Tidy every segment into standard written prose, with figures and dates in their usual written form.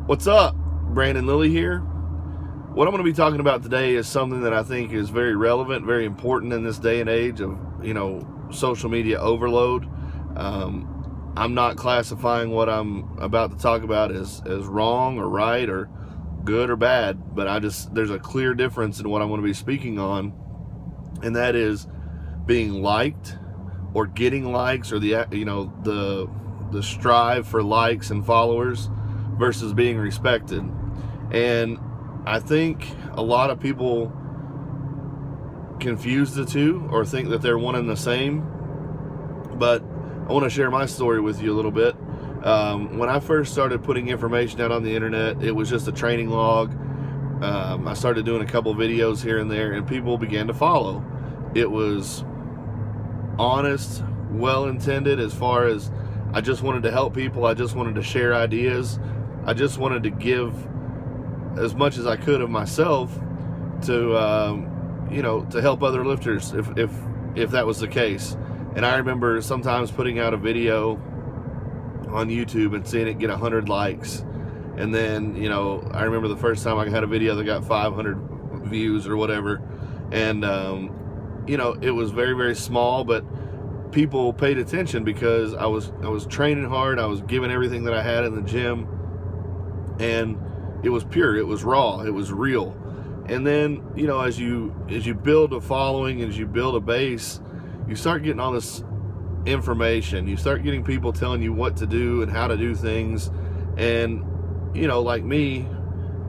What's up? Brandon Lilly here. What I'm going to be talking about today is something that I think is very relevant, very important in this day and age of, social media overload. I'm not classifying what I'm about to talk about as wrong or right or good or bad, but there's a clear difference in what I'm going to be speaking on, and that is being liked or getting likes, or the strive for likes and followers versus being respected. And I think a lot of people confuse the two or think that they're one and the same. But I want to share my story with you a little bit. When I first started putting information out on the internet, it was just a training log. I started doing a couple videos here and there, and people began to follow. It was honest, well-intended, as far as I just wanted to help people. I just wanted to share ideas. I just wanted to give as much as I could of myself to to help other lifters if that was the case. And I remember sometimes putting out a video on YouTube and seeing it get 100 likes, and then I remember the first time I had a video that got 500 views or whatever, and it was very, very small, but people paid attention because I was training hard. I was giving everything that I had in the gym, and it was pure, it was raw, it was real. And then as you build a following, as you build a base, you start getting all this information. You start getting people telling you what to do and how to do things. And like me,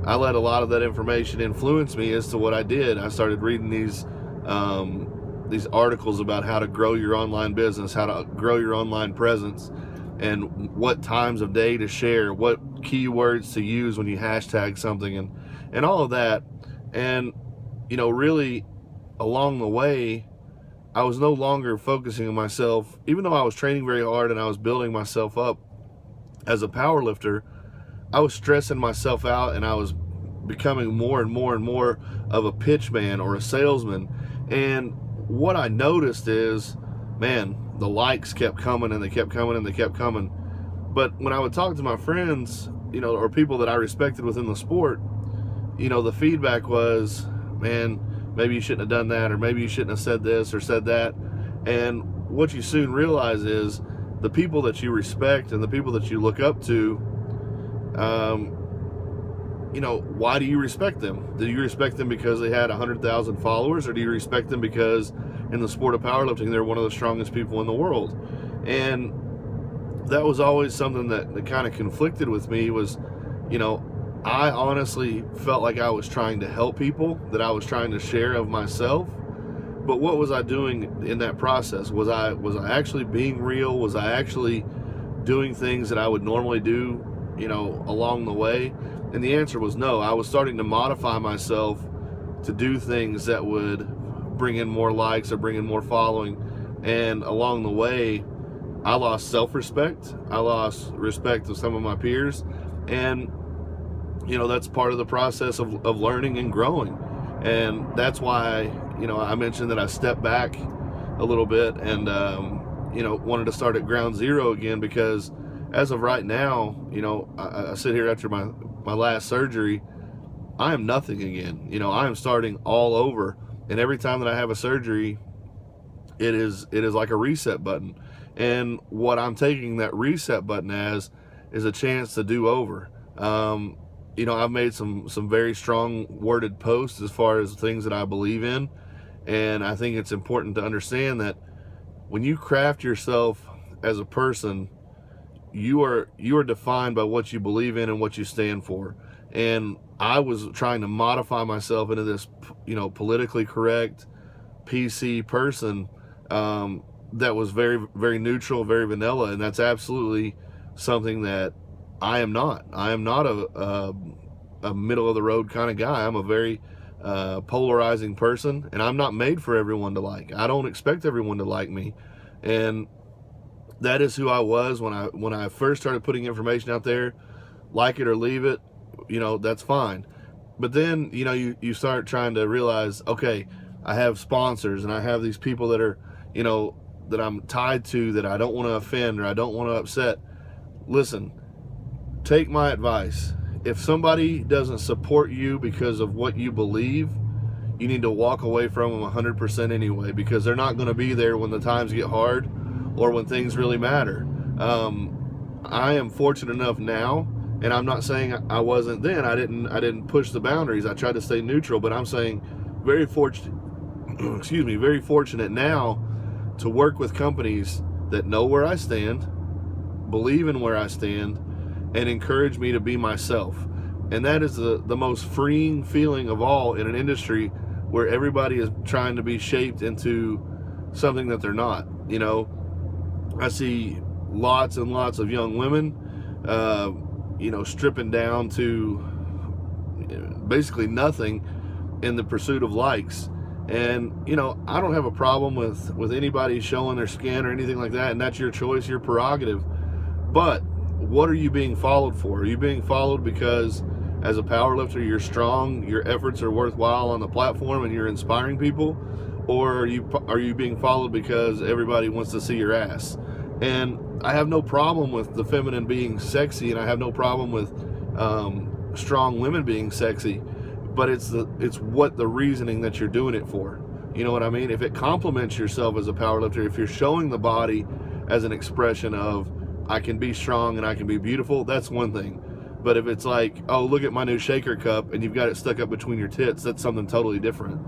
I let a lot of that information influence me as to what I did. I started reading these articles about how to grow your online business, how to grow your online presence, and what times of day to share, what keywords to use when you hashtag something, and all of that. And really along the way, I was no longer focusing on myself. Even though I was training very hard and I was building myself up as a power lifter, I was stressing myself out, and I was becoming more and more and more of a pitch man or a salesman. And what I noticed is, man, the likes kept coming and they kept coming and they kept coming. But when I would talk to my friends, or people that I respected within the sport, the feedback was, man, maybe you shouldn't have done that, or maybe you shouldn't have said this or said that. And what you soon realize is the people that you respect and the people that you look up to, why do you respect them? Do you respect them because they had 100,000 followers, or do you respect them because in the sport of powerlifting, they're one of the strongest people in the world? And that was always something that kind of conflicted with me. Was, I honestly felt like I was trying to help people, that I was trying to share of myself. But what was I doing in that process? Was I actually being real? Was I actually doing things that I would normally do, along the way? And the answer was no. I was starting to modify myself to do things that would bring in more likes or bring in more following. And along the way, I lost self-respect. I lost respect of some of my peers. And, that's part of the process of learning and growing. And that's why, I mentioned that I stepped back a little bit and, wanted to start at ground zero again, because as of right now, I sit here after my last surgery. I am nothing again. I am starting all over. And every time that I have a surgery, it is like a reset button. And what I'm taking that reset button as is a chance to do over. I've made some very strong worded posts as far as things that I believe in. And I think it's important to understand that when you craft yourself as a person, you are defined by what you believe in and what you stand for. And I was trying to modify myself into this, politically correct, PC person, that was very, very neutral, very vanilla. And that's absolutely something that I am not. I am not a middle of the road kind of guy. I'm a very polarizing person, and I'm not made for everyone to like. I don't expect everyone to like me. And that is who I was when I first started putting information out there. Like it or leave it, that's fine. But then, you start trying to realize, okay, I have sponsors and I have these people that are, that I'm tied to, that I don't want to offend or I don't want to upset. Listen, take my advice. if somebody doesn't support you because of what you believe, you need to walk away from them 100% anyway, because they're not going to be there when the times get hard or when things really matter. I am fortunate enough now, and I'm not saying I wasn't then. I didn't push the boundaries. I tried to stay neutral, but I'm saying very fortunate very fortunate now to work with companies that know where I stand, believe in where I stand, and encourage me to be myself. And that is the most freeing feeling of all in an industry where everybody is trying to be shaped into something that they're not. You know, I see lots and lots of young women, stripping down to basically nothing in the pursuit of likes. And, I don't have a problem with anybody showing their skin or anything like that, and that's your choice, your prerogative. But what are you being followed for? Are you being followed because as a powerlifter you're strong, your efforts are worthwhile on the platform, and you're inspiring people? Or are you being followed because everybody wants to see your ass? And I have no problem with the feminine being sexy, and I have no problem with strong women being sexy, but it's what the reasoning that you're doing it for. You know what I mean? If it complements yourself as a powerlifter, if you're showing the body as an expression of I can be strong and I can be beautiful, that's one thing. But if it's like, oh, look at my new shaker cup, and you've got it stuck up between your tits, that's something totally different.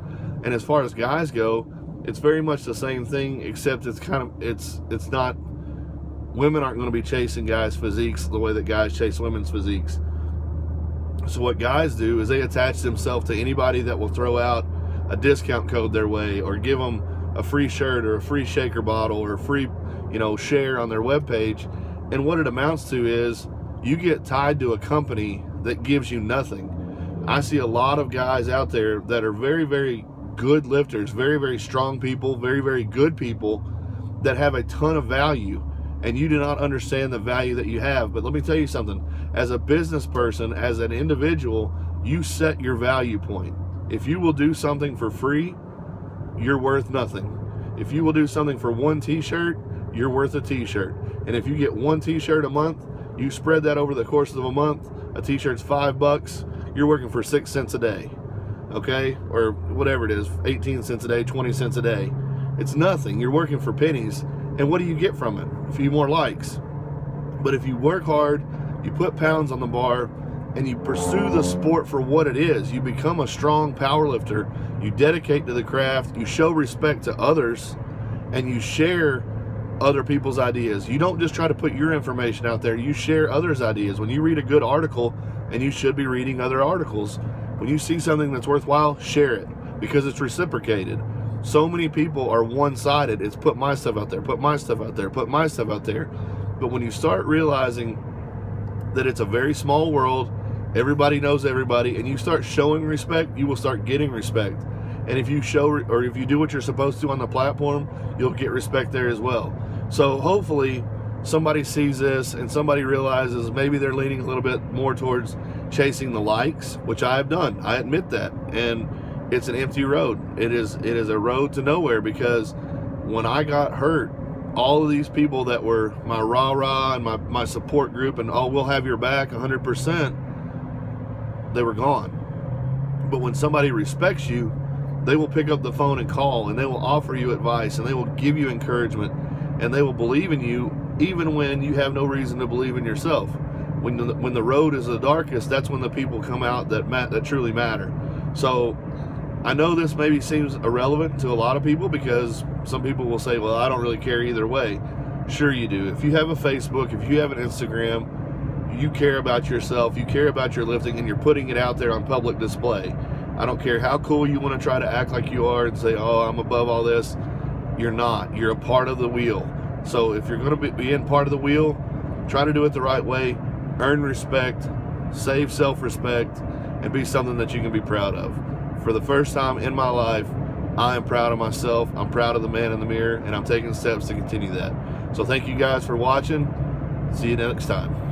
And as far as guys go, it's very much the same thing, except it's not, women aren't going to be chasing guys' physiques the way that guys chase women's physiques. So what guys do is they attach themselves to anybody that will throw out a discount code their way, or give them a free shirt or a free shaker bottle or a free, share on their webpage. And what it amounts to is you get tied to a company that gives you nothing. I see a lot of guys out there that are very, very good lifters, very, very strong people, very, very good people that have a ton of value, and you do not understand the value that you have. But let me tell you something. As a business person, as an individual, you set your value point. If you will do something for free, you're worth nothing. If you will do something for one t-shirt, you're worth a t-shirt. And if you get one t-shirt a month, you spread that over the course of a month, a t-shirt's $5, you're working for 6 cents a day. Okay? Or whatever it is, 18 cents a day, 20 cents a day. It's nothing. You're working for pennies. And what do you get from it? A few more likes. But if you work hard, you put pounds on the bar, and you pursue the sport for what it is, you become a strong powerlifter, you dedicate to the craft, you show respect to others, and you share other people's ideas. You don't just try to put your information out there, you share others' ideas. When you read a good article, and you should be reading other articles, when you see something that's worthwhile, share it, because it's reciprocated. So many people are one-sided. It's put my stuff out there, put my stuff out there, put my stuff out there. But when you start realizing that it's a very small world, everybody knows everybody, and you start showing respect, you will start getting respect. And if you show, or if you do what you're supposed to on the platform, you'll get respect there as well. So hopefully somebody sees this and somebody realizes maybe they're leaning a little bit more towards chasing the likes, which I have done. I admit that. And it's an empty road. It is a road to nowhere, because when I got hurt, all of these people that were my rah-rah and my support group and, oh, we'll have your back 100%, they were gone. But when somebody respects you, they will pick up the phone and call, and they will offer you advice, and they will give you encouragement, and they will believe in you even when you have no reason to believe in yourself. When the road is the darkest, that's when the people come out that truly matter. So I know this maybe seems irrelevant to a lot of people, because some people will say, well, I don't really care either way. Sure you do. If you have a Facebook, if you have an Instagram, you care about yourself, you care about your lifting, and you're putting it out there on public display. I don't care how cool you want to try to act like you are and say, oh, I'm above all this. You're not. You're a part of the wheel. So if you're going to be in part of the wheel, try to do it the right way, earn respect, save self-respect, and be something that you can be proud of. For the first time in my life, I am proud of myself. I'm proud of the man in the mirror, and I'm taking steps to continue that. So thank you guys for watching. See you next time.